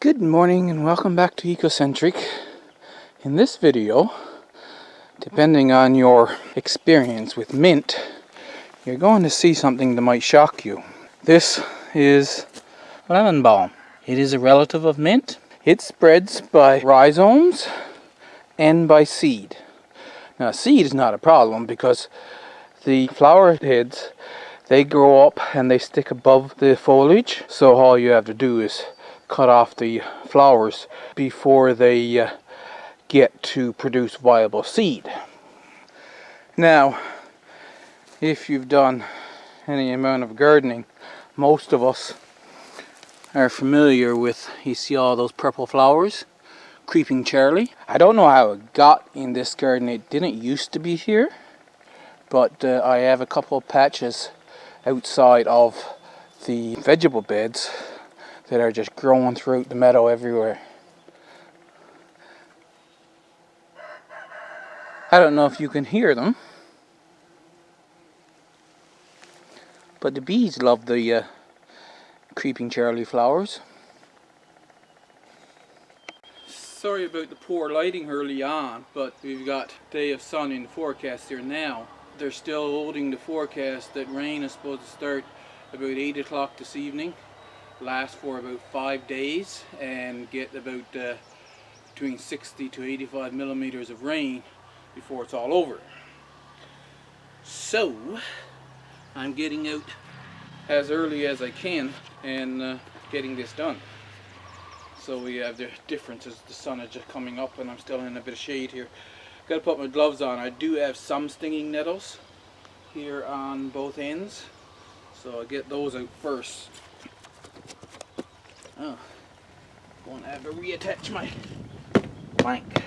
Good morning and welcome back to Ecocentric. In this video, depending on your experience with mint, you're going to see something that might shock you. This is lemon balm. It is a relative of mint. It spreads by rhizomes and by seed. Now seed is not a problem because the flower heads, they grow up and they stick above the foliage, so all you have to do is cut off the flowers before they get to produce viable seed. Now, if you've done any amount of gardening, most of us are familiar with, you see all those purple flowers, creeping Charlie. I don't know how it got in this garden. It didn't used to be here, but I have a couple of patches outside of the vegetable beds that are just growing throughout the meadow everywhere. I don't know if you can hear them, but the bees love the creeping Charlie flowers. Sorry about the poor lighting early on, but we've got a day of sun in the forecast here now. They're still holding the forecast that rain is supposed to start about 8 o'clock this evening, last for about 5 days, and get about between 60 to 85 millimeters of rain before it's all over. So I'm getting out as early as I can and getting this done. So we have the differences. The sun is just coming up and I'm still in a bit of shade here. Got to put my gloves on. I do have some stinging nettles here on both ends, so I'll get those out first. Oh, going to have to reattach my plank.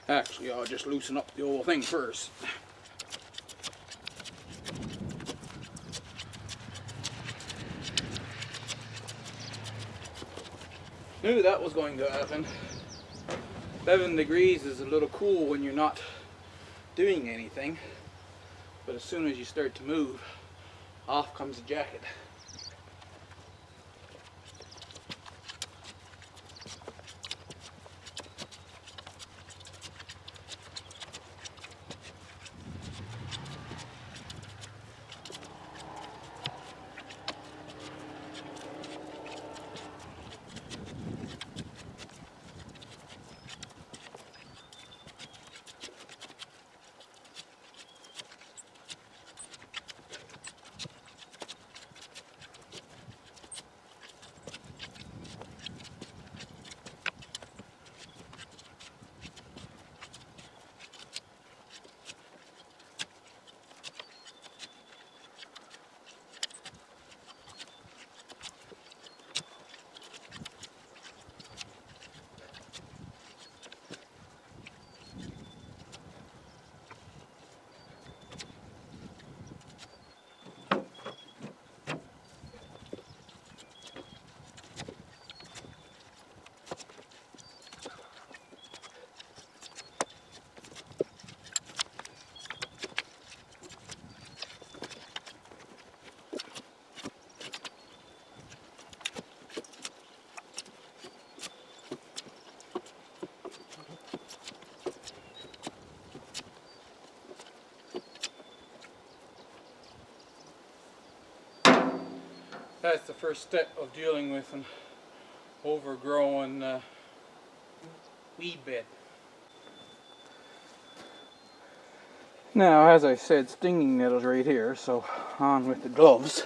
Actually, I'll just loosen up the whole thing first. Knew that was going to happen. 11 degrees is a little cool when you're not doing anything, but as soon as you start to move, off comes the jacket. That's the first step of dealing with an overgrown weed bed. Now, as I said, stinging nettles right here, so on with the gloves.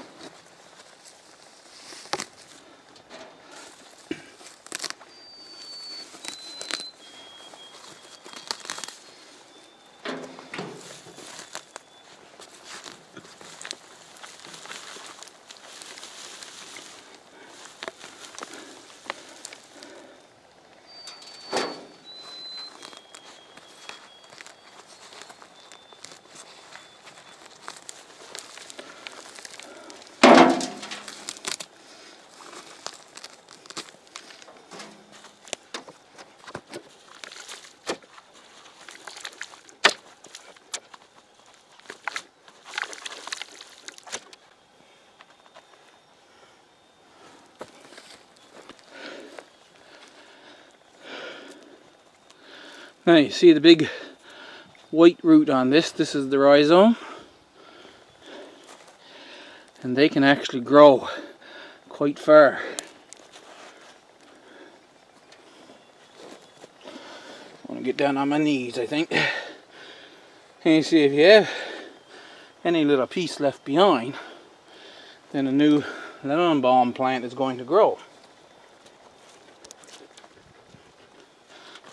Now you see the big white root on this. This is the rhizome. And they can actually grow quite far. I want to get down on my knees, I think. And you see if you have any little piece left behind, then a new lemon balm plant is going to grow.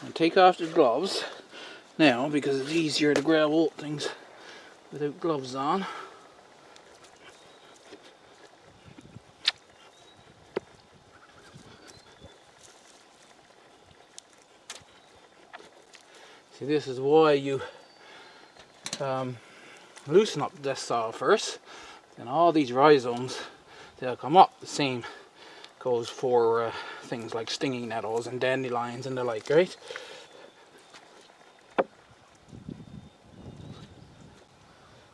And take off the gloves now because it's easier to grab old things without gloves on. See, this is why you loosen up this soil first, and all these rhizomes, they'll come up. The same goes for things like stinging nettles and dandelions and the like, right? I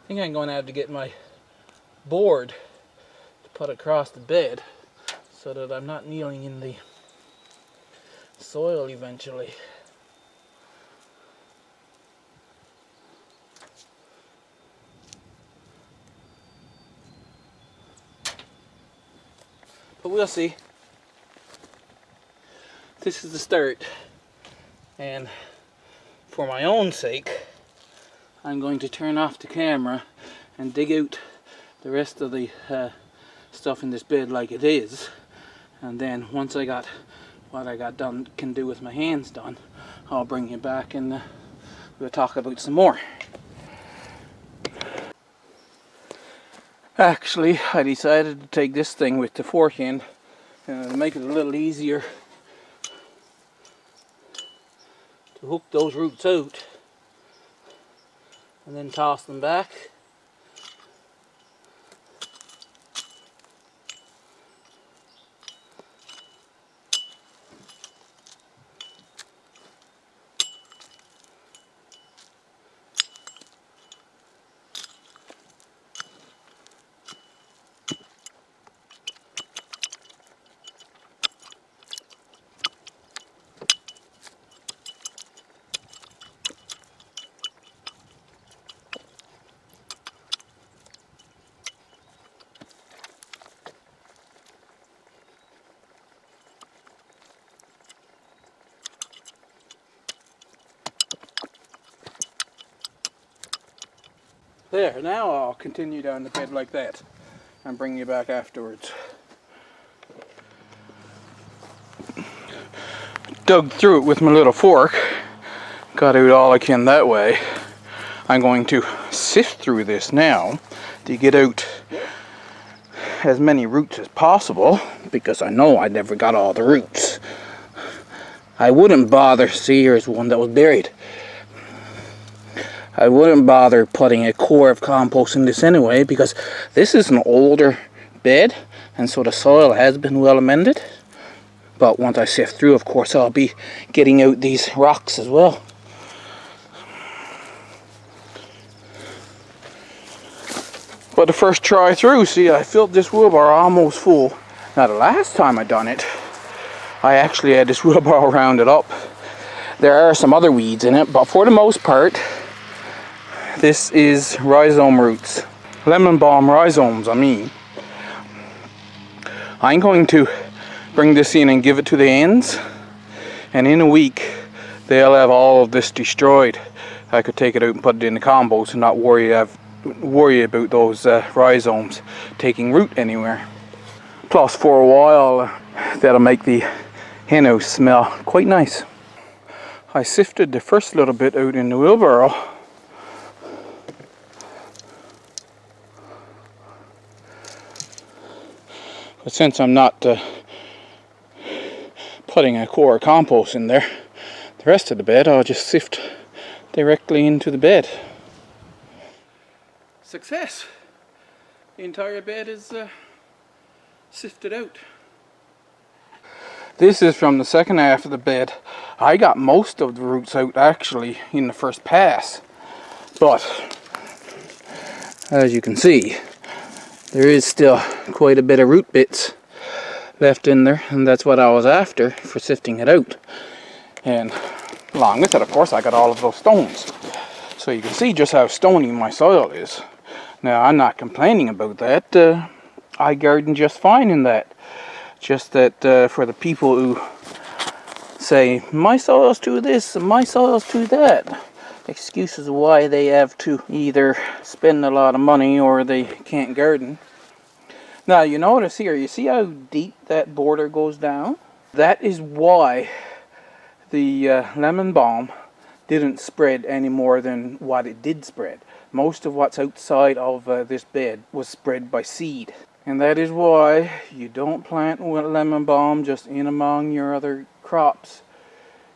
think I'm going to have to get my board to put across the bed so that I'm not kneeling in the soil eventually. But we'll see. This is the start, and for my own sake I'm going to turn off the camera and dig out the rest of the stuff in this bed like it is, and then once I got what I got done, can do with my hands done, I'll bring you back and we'll talk about some more. Actually, I decided to take this thing with the fork end and make it a little easier to hook those roots out and then toss them back. There, now I'll continue down the bed like that and bring you back afterwards. Dug through it with my little fork, got out all I can that way. I'm going to sift through this now to get out as many roots as possible, because I know I never got all the roots. I wouldn't bother, see, here's one that was buried. I wouldn't bother putting a core of compost in this anyway, because this is an older bed and so the soil has been well amended. But once I sift through, of course, I'll be getting out these rocks as well. But the first try through, see, I filled this wheelbarrow almost full. Now the last time I done it, I actually had this wheelbarrow rounded up. There are some other weeds in it, but for the most part, this is rhizome roots. Lemon balm rhizomes, I mean. I'm going to bring this in and give it to the ends, and in a week they'll have all of this destroyed. I could take it out and put it in the compost and not worry about those rhizomes taking root anywhere. Plus, for a while, that'll make the hen house smell quite nice. I sifted the first little bit out in the wheelbarrow. But since I'm not putting a core of compost in there, the rest of the bed I'll just sift directly into the bed. Success! The entire bed is sifted out. This is from the second half of the bed. I got most of the roots out actually in the first pass, but as you can see, there is still quite a bit of root bits left in there, and that's what I was after for sifting it out. And Along with it, of course, I got all of those stones. So you can see just how stony my soil is. Now, I'm not complaining about that. I garden just fine in that. Just that for the people who say, my soil's too this and my soil's too that, excuses why they have to either spend a lot of money or they can't garden. Now, you notice here, you see how deep that border goes down? That is why the lemon balm didn't spread any more than what it did spread. Most of what's outside of this bed was spread by seed. And that is why you don't plant lemon balm just in among your other crops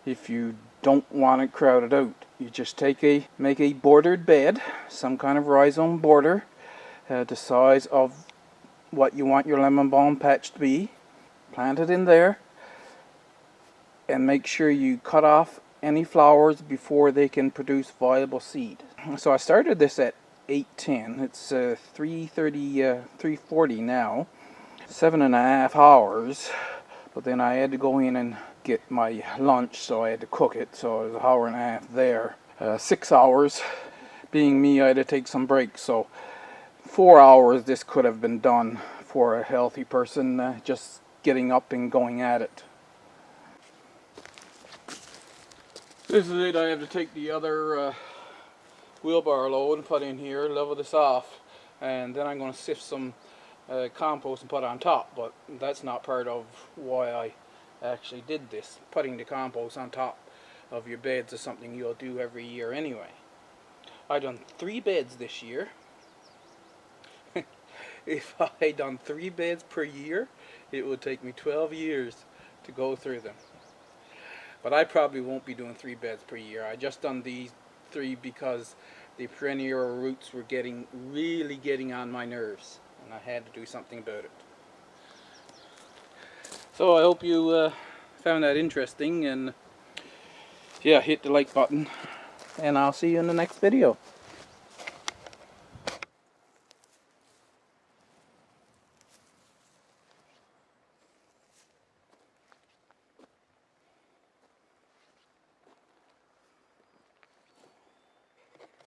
if you don't want it crowded out. You just make a bordered bed, some kind of rhizome border, the size of what you want your lemon balm patch to be. Plant it in there and make sure you cut off any flowers before they can produce viable seed. So I started this at 8:10. It's 3:40 now. 7.5 hours. But then I had to go in and get my lunch, so I had to cook it. So it was 1.5 hours there. 6 hours. Being me, I had to take some breaks. So 4 hours this could have been done for a healthy person, just getting up and going at it. This is it. I have to take the other wheelbarrow load and put in here, level this off, and then I'm going to sift some compost and put on top. But that's not part of why I actually did this. Putting the compost on top of your beds is something you'll do every year anyway. I've done 3 beds this year. If I done 3 beds per year, it would take me 12 years to go through them. But I probably won't be doing 3 beds per year. I just done these 3 because the perennial roots were really getting on my nerves, and I had to do something about it. So I hope you found that interesting, and yeah, hit the like button, and I'll see you in the next video.